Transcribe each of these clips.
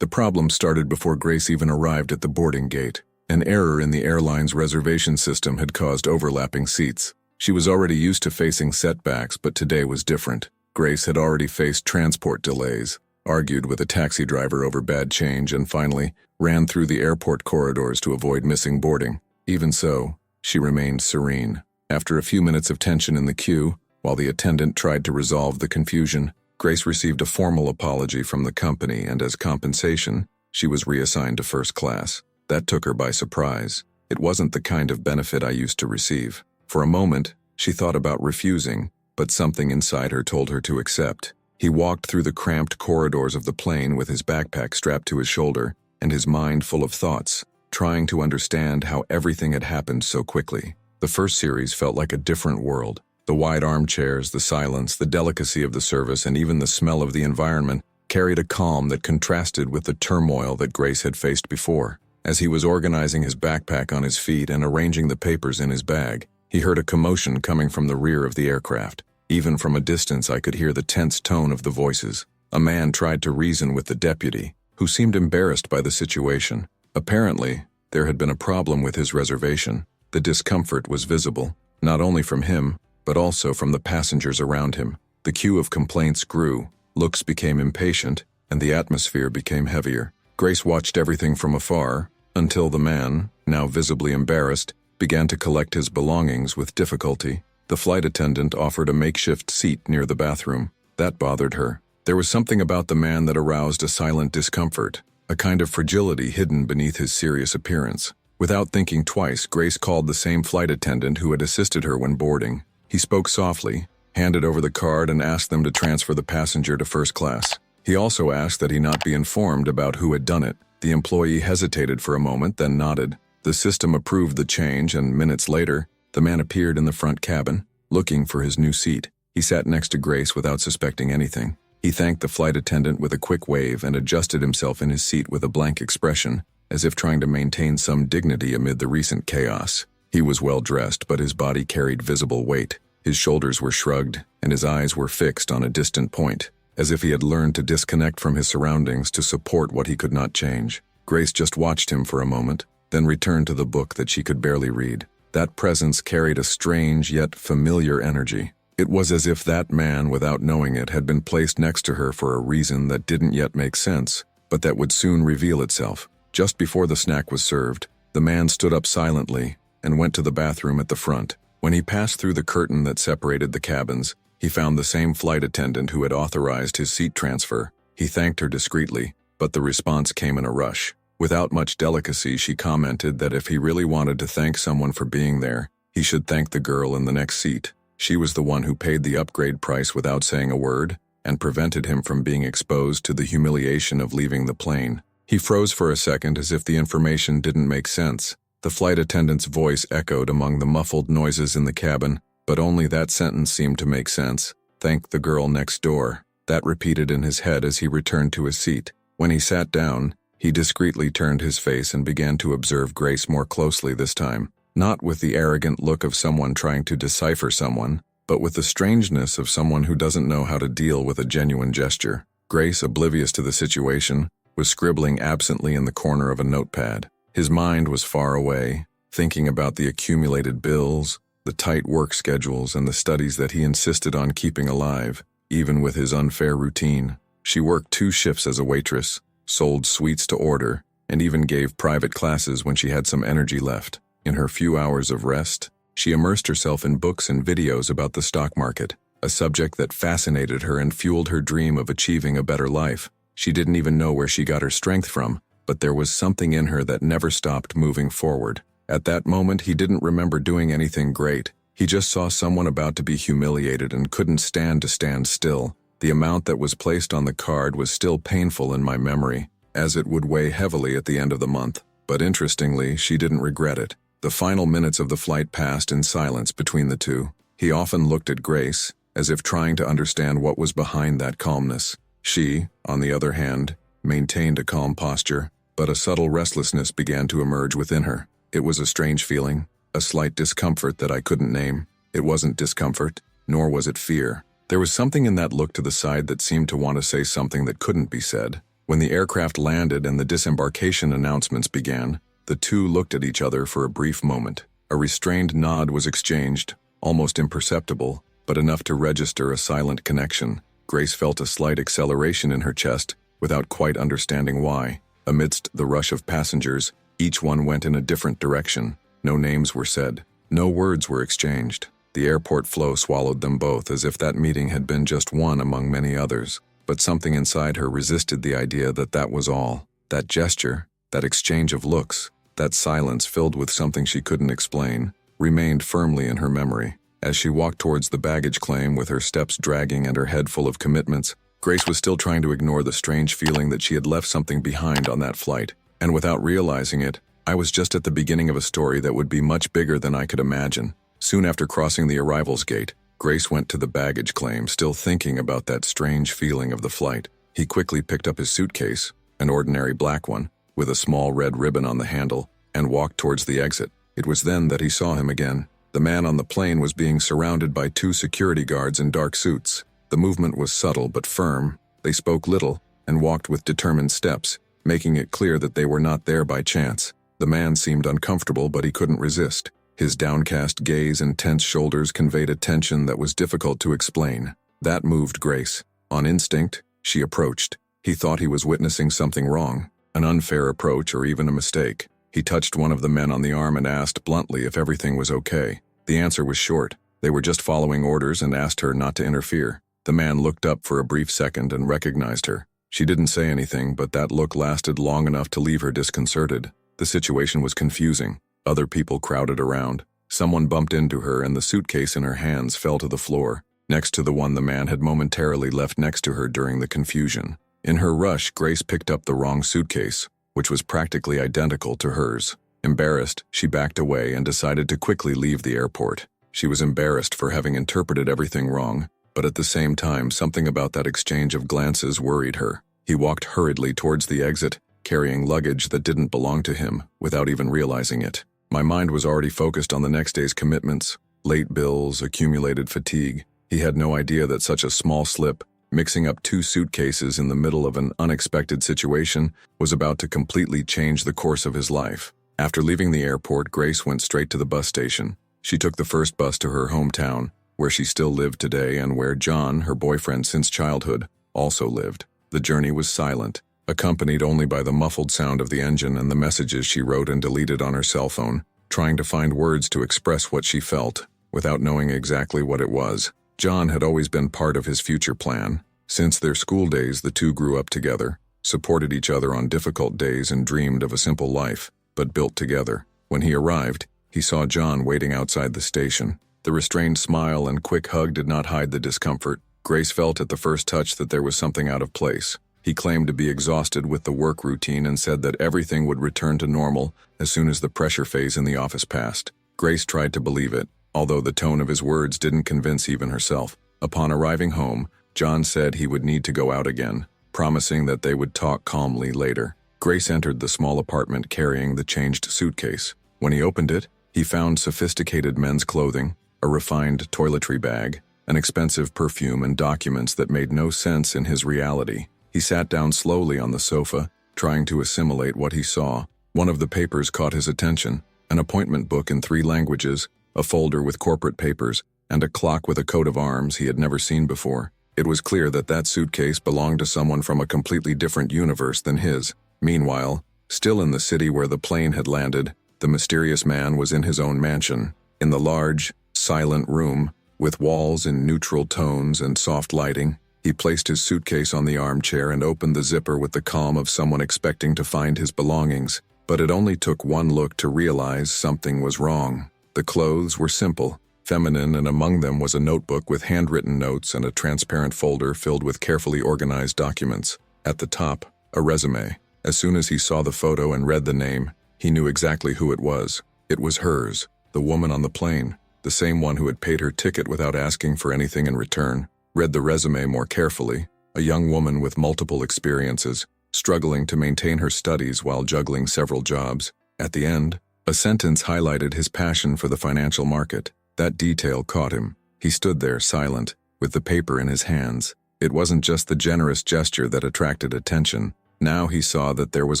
The problem started before Grace even arrived at the boarding gate. An error in the airline's reservation system had caused overlapping seats. She was already used to facing setbacks, but today was different. Grace had already faced transport delays, argued with a taxi driver over bad change, and finally ran through the airport corridors to avoid missing boarding. Even so, she remained serene. After a few minutes of tension in the queue, while the attendant tried to resolve the confusion, Grace received a formal apology from the company, and as compensation, she was reassigned to first class. That took her by surprise. It wasn't the kind of benefit I used to receive. For a moment, she thought about refusing, but something inside her told her to accept. He walked through the cramped corridors of the plane with his backpack strapped to his shoulder and his mind full of thoughts, trying to understand how everything had happened so quickly. The first series felt like a different world. The wide armchairs, the silence, the delicacy of the service, and even the smell of the environment carried a calm that contrasted with the turmoil that Grace had faced before. As he was organizing his backpack on his feet and arranging the papers in his bag, he heard a commotion coming from the rear of the aircraft. Even from a distance, I could hear the tense tone of the voices. A man tried to reason with the deputy, who seemed embarrassed by the situation. Apparently, there had been a problem with his reservation. The discomfort was visible, not only from him, but also from the passengers around him. The queue of complaints grew, looks became impatient, and the atmosphere became heavier. Grace watched everything from afar, until the man, now visibly embarrassed, began to collect his belongings with difficulty. The flight attendant offered a makeshift seat near the bathroom. That bothered her. There was something about the man that aroused a silent discomfort, a kind of fragility hidden beneath his serious appearance. Without thinking twice, Grace called the same flight attendant who had assisted her when boarding. He spoke softly, handed over the card, and asked them to transfer the passenger to first class. He also asked that he not be informed about who had done it. The employee hesitated for a moment, then nodded. The system approved the change, and minutes later, the man appeared in the front cabin, looking for his new seat. He sat next to Grace without suspecting anything. He thanked the flight attendant with a quick wave and adjusted himself in his seat with a blank expression, as if trying to maintain some dignity amid the recent chaos. He was well dressed, but his body carried visible weight. His shoulders were shrugged, and his eyes were fixed on a distant point, as if he had learned to disconnect from his surroundings to support what he could not change. Grace just watched him for a moment, then returned to the book that she could barely read. That presence carried a strange yet familiar energy. It was as if that man, without knowing it, had been placed next to her for a reason that didn't yet make sense, but that would soon reveal itself. Just before the snack was served, the man stood up silently and went to the bathroom at the front. When he passed through the curtain that separated the cabins, he found the same flight attendant who had authorized his seat transfer. He thanked her discreetly, but the response came in a rush. Without much delicacy, she commented that if he really wanted to thank someone for being there, he should thank the girl in the next seat. She was the one who paid the upgrade price without saying a word, and prevented him from being exposed to the humiliation of leaving the plane. He froze for a second as if the information didn't make sense. The flight attendant's voice echoed among the muffled noises in the cabin, but only that sentence seemed to make sense. Thank the girl next door. That repeated in his head as he returned to his seat. When he sat down, he discreetly turned his face and began to observe Grace more closely this time, not with the arrogant look of someone trying to decipher someone, but with the strangeness of someone who doesn't know how to deal with a genuine gesture. Grace, oblivious to the situation, was scribbling absently in the corner of a notepad. His mind was far away, thinking about the accumulated bills, the tight work schedules, and the studies that he insisted on keeping alive, even with his unfair routine. She worked 2 shifts as a waitress, sold sweets to order, and even gave private classes when she had some energy left. In her few hours of rest, she immersed herself in books and videos about the stock market, a subject that fascinated her and fueled her dream of achieving a better life. She didn't even know where she got her strength from, but there was something in her that never stopped moving forward. At that moment, he didn't remember doing anything great. He just saw someone about to be humiliated and couldn't stand to stand still. The amount that was placed on the card was still painful in my memory, as it would weigh heavily at the end of the month. But interestingly, she didn't regret it. The final minutes of the flight passed in silence between the two. He often looked at Grace, as if trying to understand what was behind that calmness. She, on the other hand, maintained a calm posture, but a subtle restlessness began to emerge within her. It was a strange feeling, a slight discomfort that I couldn't name. It wasn't discomfort, nor was it fear. There was something in that look to the side that seemed to want to say something that couldn't be said. When the aircraft landed and the disembarkation announcements began, the two looked at each other for a brief moment. A restrained nod was exchanged, almost imperceptible, but enough to register a silent connection. Grace felt a slight acceleration in her chest, without quite understanding why. Amidst the rush of passengers, each one went in a different direction. No names were said. No words were exchanged. The airport flow swallowed them both as if that meeting had been just one among many others. But something inside her resisted the idea that that was all. That gesture, that exchange of looks, that silence filled with something she couldn't explain, remained firmly in her memory. As she walked towards the baggage claim with her steps dragging and her head full of commitments, Grace was still trying to ignore the strange feeling that she had left something behind on that flight. And without realizing it, I was just at the beginning of a story that would be much bigger than I could imagine. Soon after crossing the arrivals gate, Grace went to the baggage claim, still thinking about that strange feeling of the flight. He quickly picked up his suitcase, an ordinary black one, with a small red ribbon on the handle, and walked towards the exit. It was then that he saw him again. The man on the plane was being surrounded by two security guards in dark suits. The movement was subtle but firm. They spoke little and walked with determined steps, making it clear that they were not there by chance. The man seemed uncomfortable, but he couldn't resist. His downcast gaze and tense shoulders conveyed a tension that was difficult to explain. That moved Grace. On instinct, she approached. He thought he was witnessing something wrong, an unfair approach or even a mistake. He touched one of the men on the arm and asked bluntly if everything was okay. The answer was short. They were just following orders and asked her not to interfere. The man looked up for a brief second and recognized her. She didn't say anything, but that look lasted long enough to leave her disconcerted. The situation was confusing. Other people crowded around. Someone bumped into her and the suitcase in her hands fell to the floor, next to the one the man had momentarily left next to her during the confusion. In her rush, Grace picked up the wrong suitcase, which was practically identical to hers. Embarrassed, she backed away and decided to quickly leave the airport. She was embarrassed for having interpreted everything wrong, but at the same time, something about that exchange of glances worried her. He walked hurriedly towards the exit, carrying luggage that didn't belong to him, without even realizing it. My mind was already focused on the next day's commitments, late bills, accumulated fatigue. He had no idea that such a small slip, mixing up two suitcases in the middle of an unexpected situation, was about to completely change the course of his life. After leaving the airport, Grace went straight to the bus station. She took the first bus to her hometown, where she still lived today and where John, her boyfriend since childhood, also lived. The journey was silent, accompanied only by the muffled sound of the engine and the messages she wrote and deleted on her cell phone, trying to find words to express what she felt, without knowing exactly what it was. John had always been part of his future plan. Since their school days, the two grew up together, supported each other on difficult days and dreamed of a simple life, but built together. When he arrived, he saw John waiting outside the station. The restrained smile and quick hug did not hide the discomfort. Grace felt at the first touch that there was something out of place. He claimed to be exhausted with the work routine and said that everything would return to normal as soon as the pressure phase in the office passed. Grace tried to believe it, although the tone of his words didn't convince even herself. Upon arriving home, John said he would need to go out again, promising that they would talk calmly later. Grace entered the small apartment carrying the changed suitcase. When he opened it, he found sophisticated men's clothing, a refined toiletry bag, an expensive perfume, and documents that made no sense in his reality. He sat down slowly on the sofa, trying to assimilate what he saw. One of the papers caught his attention, an appointment book in 3 languages, a folder with corporate papers, and a clock with a coat of arms he had never seen before. It was clear that that suitcase belonged to someone from a completely different universe than his. Meanwhile, still in the city where the plane had landed, the mysterious man was in his own mansion. In the large, silent room, with walls in neutral tones and soft lighting, he placed his suitcase on the armchair and opened the zipper with the calm of someone expecting to find his belongings. But it only took one look to realize something was wrong. The clothes were simple, feminine, and among them was a notebook with handwritten notes and a transparent folder filled with carefully organized documents. At the top, a resume. As soon as he saw the photo and read the name, he knew exactly who it was. It was hers, the woman on the plane, the same one who had paid her ticket without asking for anything in return. Read the resume more carefully. A young woman with multiple experiences, struggling to maintain her studies while juggling several jobs. At the end, a sentence highlighted his passion for the financial market. That detail caught him. He stood there silent, with the paper in his hands. It wasn't just the generous gesture that attracted attention. Now he saw that there was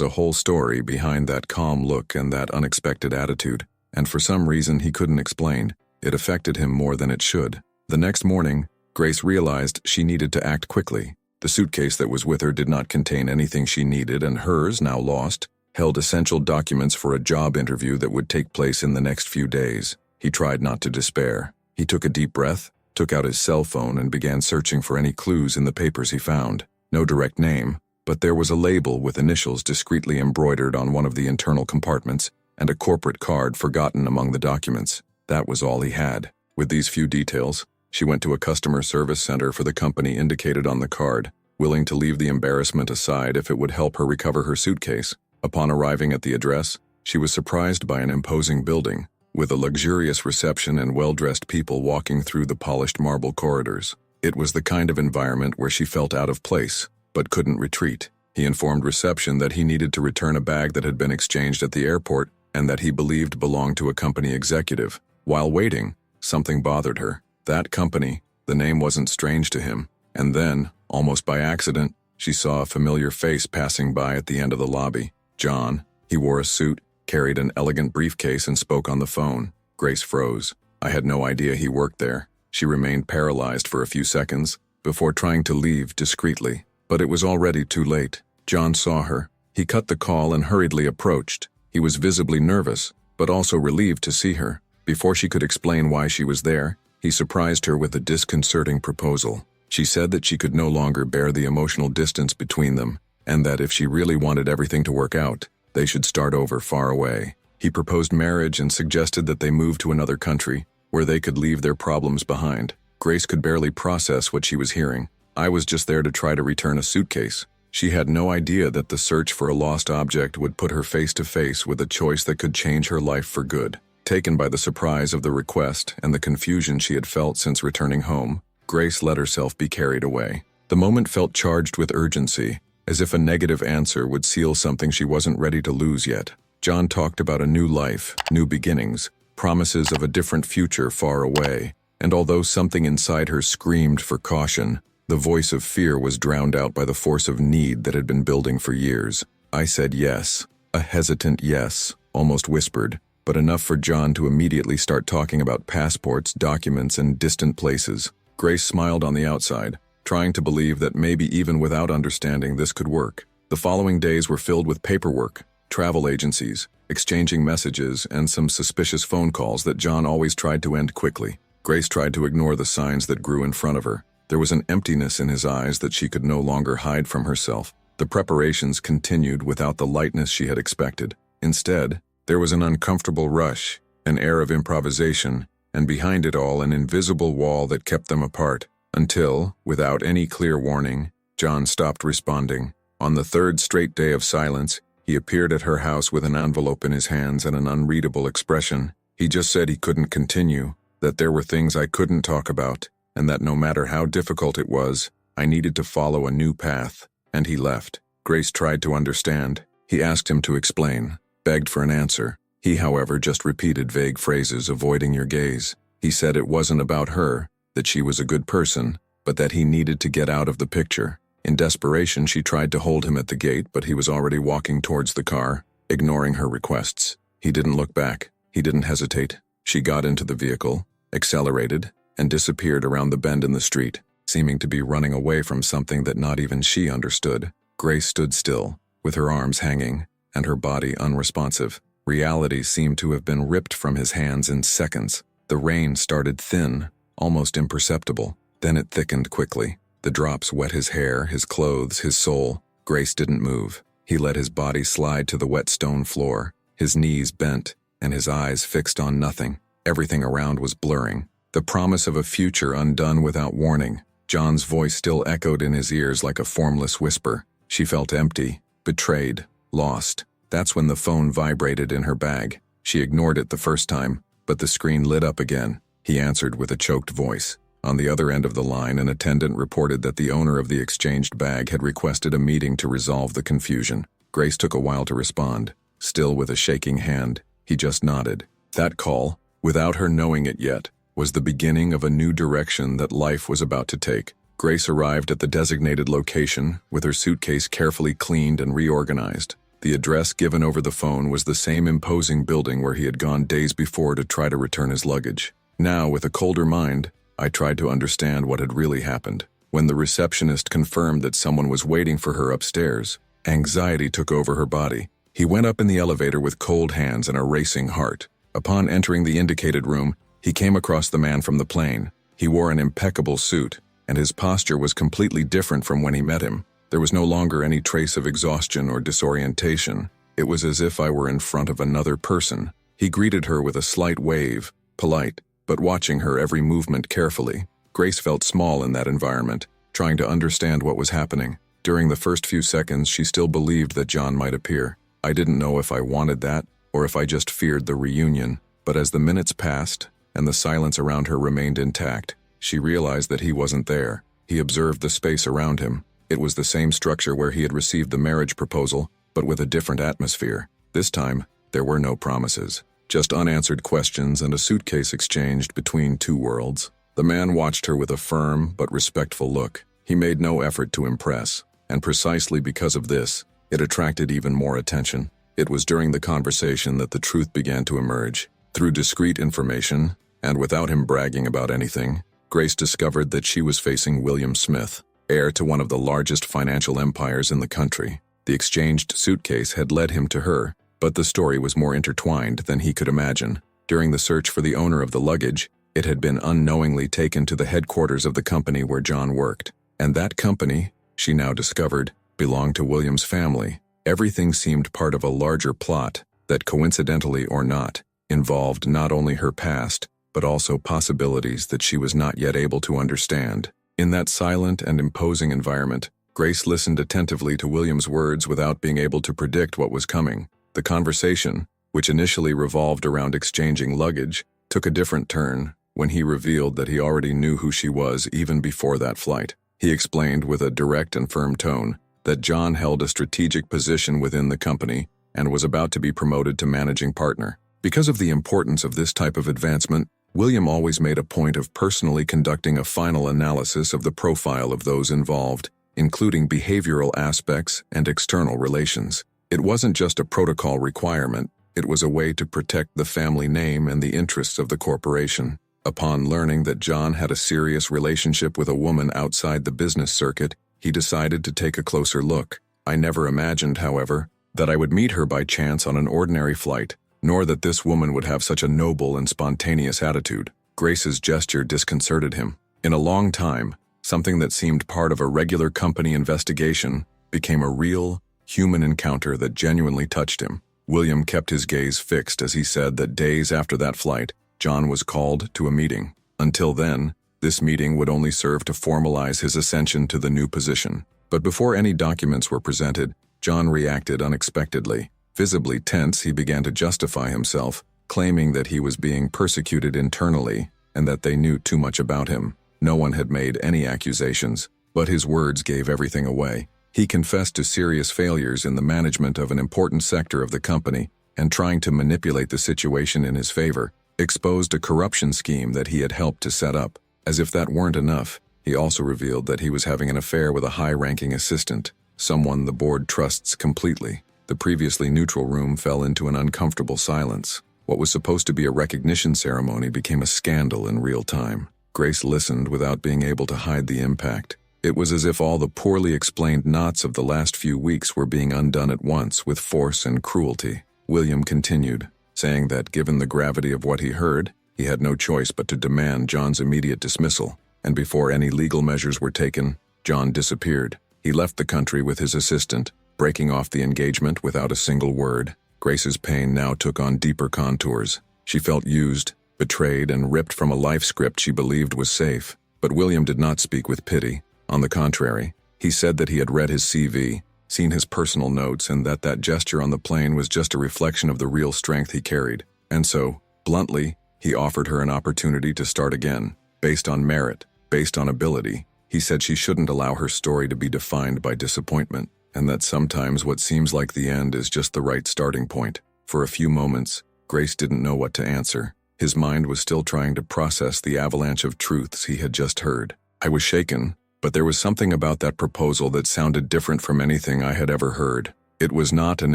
a whole story behind that calm look and that unexpected attitude, and for some reason he couldn't explain, it affected him more than it should. The next morning, Grace realized she needed to act quickly. The suitcase that was with her did not contain anything she needed, and hers, now lost, held essential documents for a job interview that would take place in the next few days. He tried not to despair. He took a deep breath, took out his cell phone, and began searching for any clues in the papers he found. No direct name, but there was a label with initials discreetly embroidered on one of the internal compartments, and a corporate card forgotten among the documents. That was all he had. With these few details, she went to a customer service center for the company indicated on the card, willing to leave the embarrassment aside if it would help her recover her suitcase. Upon arriving at the address, she was surprised by an imposing building, with a luxurious reception and well-dressed people walking through the polished marble corridors. It was the kind of environment where she felt out of place, but couldn't retreat. He informed reception that he needed to return a bag that had been exchanged at the airport and that he believed belonged to a company executive. While waiting, something bothered her. That company, the name wasn't strange to him, and then, almost by accident, she saw a familiar face passing by at the end of the lobby. John. He wore a suit, carried an elegant briefcase, and spoke on the phone. Grace froze. I had no idea he worked there. She remained paralyzed for a few seconds, before trying to leave discreetly. But it was already too late. John saw her. He cut the call and hurriedly approached. He was visibly nervous, but also relieved to see her. Before she could explain why she was there, he surprised her with a disconcerting proposal. She said that she could no longer bear the emotional distance between them, and that if she really wanted everything to work out, they should start over far away. He proposed marriage and suggested that they move to another country, where they could leave their problems behind. Grace could barely process what she was hearing. I was just there to try to return a suitcase. She had no idea that the search for a lost object would put her face to face with a choice that could change her life for good. Taken by the surprise of the request and the confusion she had felt since returning home, Grace let herself be carried away. The moment felt charged with urgency, as if a negative answer would seal something she wasn't ready to lose yet. John talked about a new life, new beginnings, promises of a different future far away, and although something inside her screamed for caution, the voice of fear was drowned out by the force of need that had been building for years. I said yes, a hesitant yes, almost whispered, but enough for John to immediately start talking about passports, documents, and distant places. Grace smiled on the outside, trying to believe that maybe even without understanding this could work. The following days were filled with paperwork, travel agencies, exchanging messages, and some suspicious phone calls that John always tried to end quickly. Grace tried to ignore the signs that grew in front of her. There was an emptiness in his eyes that she could no longer hide from herself. The preparations continued without the lightness she had expected. Instead, there was an uncomfortable rush, an air of improvisation, and behind it all an invisible wall that kept them apart. Until, without any clear warning, John stopped responding. On the third straight day of silence, he appeared at her house with an envelope in his hands and an unreadable expression. He just said he couldn't continue, that there were things I couldn't talk about, and that no matter how difficult it was, I needed to follow a new path, and he left. Grace tried to understand. He asked him to explain, begged for an answer. He, however, just repeated vague phrases, avoiding your gaze. He said it wasn't about her, that she was a good person, but that he needed to get out of the picture. In desperation, she tried to hold him at the gate, but he was already walking towards the car, ignoring her requests. He didn't look back. He didn't hesitate. She got into the vehicle, accelerated, and disappeared around the bend in the street, seeming to be running away from something that not even she understood. Grace stood still, with her arms hanging, and her body unresponsive. Reality seemed to have been ripped from his hands in seconds. The rain started thin, almost imperceptible. Then it thickened quickly. The drops wet his hair, his clothes, his soul. Grace didn't move. He let his body slide to the wet stone floor, his knees bent, and his eyes fixed on nothing. Everything around was blurring. The promise of a future undone without warning. John's voice still echoed in his ears like a formless whisper. She felt empty, betrayed, lost. That's when the phone vibrated in her bag. She ignored it the first time, but the screen lit up again. He answered with a choked voice. On the other end of the line, an attendant reported that the owner of the exchanged bag had requested a meeting to resolve the confusion. Grace took a while to respond. Still with a shaking hand, he just nodded. That call, without her knowing it yet, was the beginning of a new direction that life was about to take. Grace arrived at the designated location, with her suitcase carefully cleaned and reorganized. The address given over the phone was the same imposing building where he had gone days before to try to return his luggage. Now, with a colder mind, I tried to understand what had really happened. When the receptionist confirmed that someone was waiting for her upstairs, anxiety took over her body. He went up in the elevator with cold hands and a racing heart. Upon entering the indicated room, he came across the man from the plane. He wore an impeccable suit, and his posture was completely different from when he met him. There was no longer any trace of exhaustion or disorientation. It was as if I were in front of another person. He greeted her with a slight wave, polite, but watching her every movement carefully. Grace felt small in that environment, trying to understand what was happening. During the first few seconds, she still believed that John might appear. I didn't know if I wanted that, or if I just feared the reunion. But as the minutes passed, and the silence around her remained intact, she realized that he wasn't there. He observed the space around him. It was the same structure where he had received the marriage proposal, but with a different atmosphere. This time, there were no promises. Just unanswered questions and a suitcase exchanged between two worlds. The man watched her with a firm but respectful look. He made no effort to impress, and precisely because of this, it attracted even more attention. It was during the conversation that the truth began to emerge. Through discreet information, and without him bragging about anything, Grace discovered that she was facing William Smith, heir to one of the largest financial empires in the country. The exchanged suitcase had led him to her, but the story was more intertwined than he could imagine. During the search for the owner of the luggage, it had been unknowingly taken to the headquarters of the company where John worked. And that company, she now discovered, belonged to William's family. Everything seemed part of a larger plot that, coincidentally or not, involved not only her past, but also possibilities that she was not yet able to understand. In that silent and imposing environment, Grace listened attentively to William's words without being able to predict what was coming. The conversation, which initially revolved around exchanging luggage, took a different turn when he revealed that he already knew who she was even before that flight. He explained with a direct and firm tone that John held a strategic position within the company and was about to be promoted to managing partner. Because of the importance of this type of advancement, William always made a point of personally conducting a final analysis of the profile of those involved, including behavioral aspects and external relations. It wasn't just a protocol requirement, it was a way to protect the family name and the interests of the corporation. Upon learning that John had a serious relationship with a woman outside the business circuit, he decided to take a closer look. I never imagined, however, that I would meet her by chance on an ordinary flight, nor that this woman would have such a noble and spontaneous attitude. Grace's gesture disconcerted him. In a long time, something that seemed part of a regular company investigation became a real, human encounter that genuinely touched him. William kept his gaze fixed as he said that days after that flight, John was called to a meeting. Until then, this meeting would only serve to formalize his ascension to the new position. But before any documents were presented, John reacted unexpectedly. Visibly tense, he began to justify himself, claiming that he was being persecuted internally and that they knew too much about him. No one had made any accusations, but his words gave everything away. He confessed to serious failures in the management of an important sector of the company and trying to manipulate the situation in his favor, exposed a corruption scheme that he had helped to set up. As if that weren't enough, he also revealed that he was having an affair with a high-ranking assistant, someone the board trusts completely. The previously neutral room fell into an uncomfortable silence. What was supposed to be a recognition ceremony became a scandal in real time. Grace listened without being able to hide the impact. It was as if all the poorly explained knots of the last few weeks were being undone at once with force and cruelty. William continued, saying that given the gravity of what he heard, he had no choice but to demand John's immediate dismissal. And before any legal measures were taken, John disappeared. He left the country with his assistant, breaking off the engagement without a single word. Grace's pain now took on deeper contours. She felt used, betrayed, and ripped from a life script she believed was safe. But William did not speak with pity. On the contrary, he said that he had read his CV, seen his personal notes, and that gesture on the plane was just a reflection of the real strength he carried. And so, bluntly, he offered her an opportunity to start again, based on merit, based on ability. He said she shouldn't allow her story to be defined by disappointment, and that sometimes what seems like the end is just the right starting point. For a few moments, Grace didn't know what to answer. His mind was still trying to process the avalanche of truths he had just heard. I was shaken, But there was something about that proposal that sounded different from anything I had ever heard. It was not an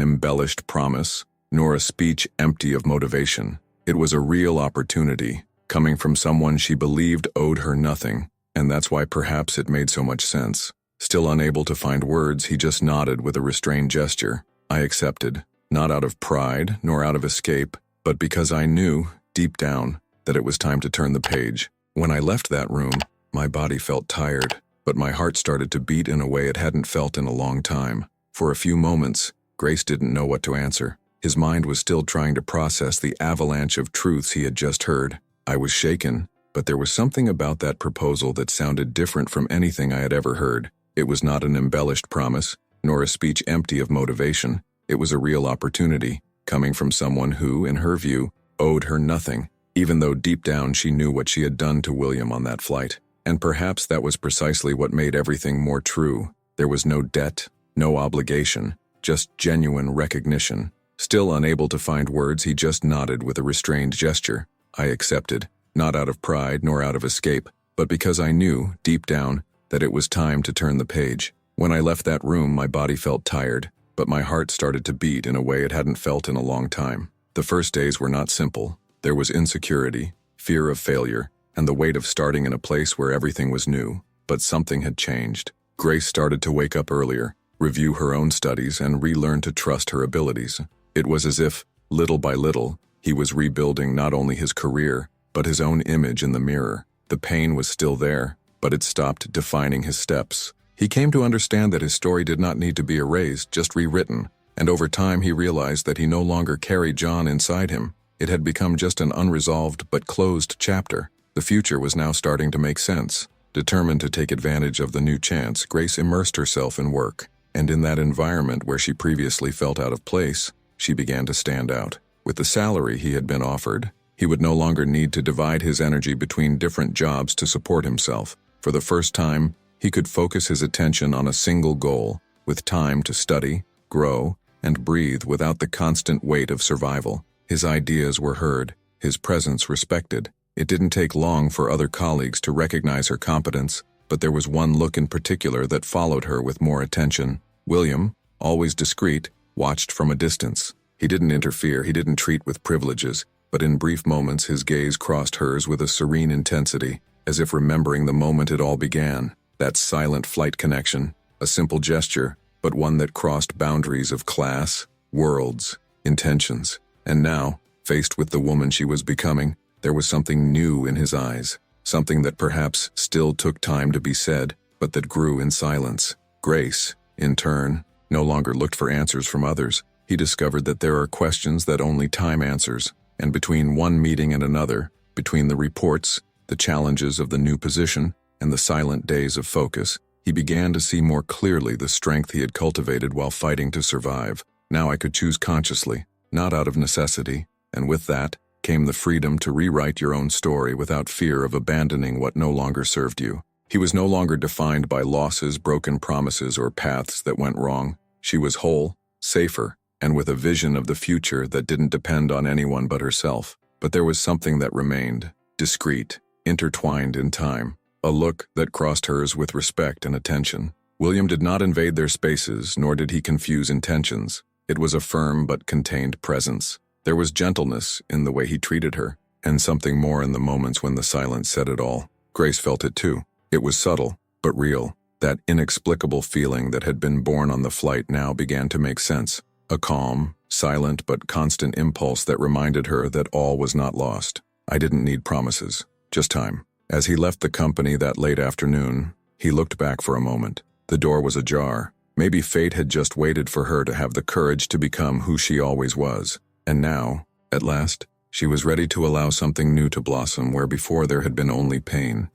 embellished promise, nor a speech empty of motivation. It was a real opportunity, coming from someone she believed owed her nothing, and that's why perhaps it made so much sense. Still unable to find words, he just nodded with a restrained gesture. I accepted, not out of pride, nor out of escape, but because I knew, deep down, that it was time to turn the page. When I left that room, my body felt tired, but my heart started to beat in a way it hadn't felt in a long time. For a few moments, Grace didn't know what to answer. His mind was still trying to process the avalanche of truths he had just heard. I was shaken, but there was something about that proposal that sounded different from anything I had ever heard. It was not an embellished promise, nor a speech empty of motivation. It was a real opportunity, coming from someone who, in her view, owed her nothing, even though deep down she knew what she had done to William on that flight. And perhaps that was precisely what made everything more true. There was no debt, no obligation, just genuine recognition. Still unable to find words, he just nodded with a restrained gesture. I accepted, not out of pride nor out of escape, but because I knew, deep down, that it was time to turn the page. When I left that room, my body felt tired, but my heart started to beat in a way it hadn't felt in a long time. The first days were not simple. There was insecurity, fear of failure, and the weight of starting in a place where everything was new. But something had changed. Grace started to wake up earlier, review her own studies, and relearn to trust her abilities. It was as if, little by little, he was rebuilding not only his career, but his own image in the mirror. The pain was still there, but it stopped defining his steps. He came to understand that his story did not need to be erased, just rewritten, and over time he realized that he no longer carried John inside him. It had become just an unresolved but closed chapter. The future was now starting to make sense. Determined to take advantage of the new chance, Grace immersed herself in work, and in that environment where she previously felt out of place, she began to stand out. With the salary he had been offered, he would no longer need to divide his energy between different jobs to support himself. For the first time, he could focus his attention on a single goal, with time to study, grow, and breathe without the constant weight of survival. His ideas were heard, his presence respected. It didn't take long for other colleagues to recognize her competence, but there was one look in particular that followed her with more attention. William, always discreet, watched from a distance. He didn't interfere, he didn't treat with privileges, but in brief moments his gaze crossed hers with a serene intensity, as if remembering the moment it all began. That silent flight connection, a simple gesture, but one that crossed boundaries of class, worlds, intentions. And now, faced with the woman she was becoming, there was something new in his eyes, something that perhaps still took time to be said, but that grew in silence. Grace, in turn, no longer looked for answers from others. He discovered that there are questions that only time answers, and between one meeting and another, between the reports, the challenges of the new position, and the silent days of focus, he began to see more clearly the strength he had cultivated while fighting to survive. Now I could choose consciously, not out of necessity, and with that came the freedom to rewrite your own story without fear of abandoning what no longer served you. He was no longer defined by losses, broken promises, or paths that went wrong. She was whole, safer, and with a vision of the future that didn't depend on anyone but herself. But there was something that remained, discreet, intertwined in time, a look that crossed hers with respect and attention. William did not invade their spaces, nor did he confuse intentions. It was a firm but contained presence. There was gentleness in the way he treated her, and something more in the moments when the silence said it all. Grace felt it too. It was subtle, but real. That inexplicable feeling that had been born on the flight now began to make sense. A calm, silent but constant impulse that reminded her that all was not lost. I didn't need promises, just time. As he left the company that late afternoon, he looked back for a moment. The door was ajar. Maybe fate had just waited for her to have the courage to become who she always was. And now, at last, she was ready to allow something new to blossom where before there had been only pain.